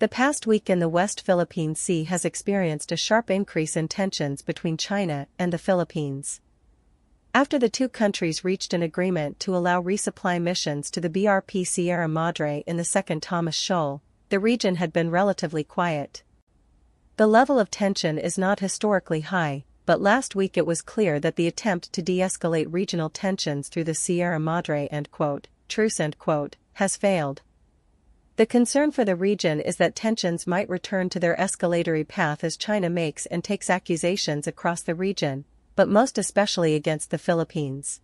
The past week in the West Philippine Sea has experienced a sharp increase in tensions between China and the Philippines. After the two countries reached an agreement to allow resupply missions to the BRP Sierra Madre in the second Sabina Shoal, the region had been relatively quiet. The level of tension is not historically high, but last week it was clear that the attempt to de-escalate regional tensions through the Sierra Madre truce has failed. The concern for the region is that tensions might return to their escalatory path as China makes and takes accusations across the region, but most especially against the Philippines.